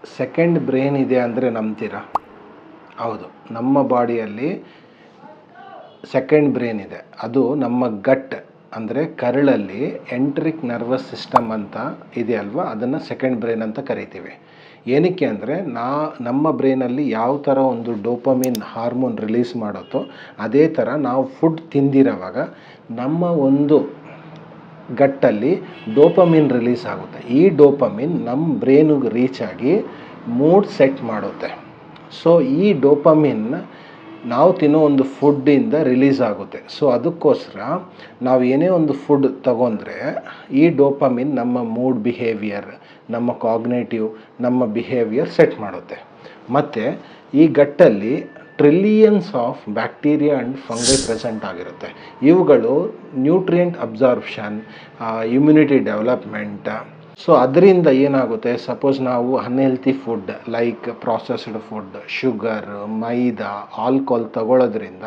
Second brain ಇದೆ ಅಂದರೆ ನಂಬ್ತೀರಾ? ಹೌದು, ನಮ್ಮ ಬಾಡಿಯಲ್ಲಿ ಸೆಕೆಂಡ್ ಬ್ರೈನ್ ಇದೆ. ಅದು ನಮ್ಮ ಗಟ್ ಅಂದರೆ ಕರಳಲ್ಲಿ ಎಂಟ್ರಿಕ್ ನರ್ವಸ್ ಸಿಸ್ಟಮ್ ಅಂತ ಇದೆಯಲ್ವ, ಅದನ್ನು ಸೆಕೆಂಡ್ ಬ್ರೈನ್ ಅಂತ ಕರಿತೀವಿ. ಏನಕ್ಕೆ ಅಂದರೆ ನಮ್ಮ ಬ್ರೈನಲ್ಲಿ ಯಾವ ಥರ ಒಂದು ಡೋಪಮಿನ್ ಹಾರ್ಮೋನ್ ರಿಲೀಸ್ ಮಾಡುತ್ತೋ ಅದೇ ಥರ ನಾವು ಫುಡ್ ತಿಂದಿರೋವಾಗ ನಮ್ಮ ಒಂದು ಗಟ್ಟಲ್ಲಿ ಡೋಪಮಿನ್ ರಿಲೀಸ್ ಆಗುತ್ತೆ. ಈ ಡೋಪಮಿನ್ ನಮ್ಮ ಬ್ರೈನಿಗೆ ರೀಚ್ ಆಗಿ ಮೂಡ್ ಸೆಟ್ ಮಾಡುತ್ತೆ. ಸೊ ಈ ಡೋಪಮಿನ್ ನಾವು ತಿನ್ನೋ ಒಂದು ಫುಡ್ಡಿಂದ ರಿಲೀಸ್ ಆಗುತ್ತೆ. ಸೊ ಅದಕ್ಕೋಸ್ಕರ ನಾವು ಏನೇ ಒಂದು ಫುಡ್ ತಗೊಂಡ್ರೆ ಈ ಡೋಪಮಿನ್ ನಮ್ಮ ಮೂಡ್ ಬಿಹೇವಿಯರ್, ನಮ್ಮ ಕಾಗ್ನೇಟಿವ್, ನಮ್ಮ ಬಿಹೇವಿಯರ್ ಸೆಟ್ ಮಾಡುತ್ತೆ. ಮತ್ತು ಈ ಗಟ್ಟಲ್ಲಿ trillions of bacteria and fungi present ಆಗಿರುತ್ತೆ. ಇವುಗಳು nutrient absorption, immunity development. So ಅದರಿಂದ ಏನಾಗುತ್ತೆ, ಸಪೋಸ್ ನಾವು unhealthy food like processed food, sugar, maida, alcohol ತಗೊಳ್ಳೋದ್ರಿಂದ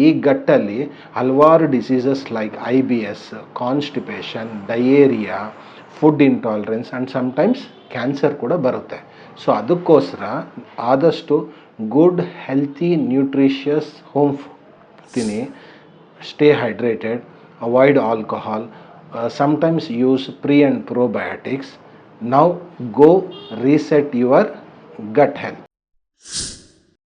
ಈ ಗಟ್ಟಲ್ಲಿ ಹಲವಾರು diseases like IBS, constipation, diarrhoea, food intolerance and sometimes cancer ಕೂಡ ಬರುತ್ತೆ. ಸೊ ಅದಕ್ಕೋಸ್ಕರ ಆದಷ್ಟು ಗುಡ್ ಹೆಲ್ತಿ ನ್ಯೂಟ್ರಿಷಿಯಸ್ ಹೋಮ್ ತಿನ್ನಿ, stay hydrated, avoid alcohol, sometimes use pre and probiotics. Now go reset your gut health.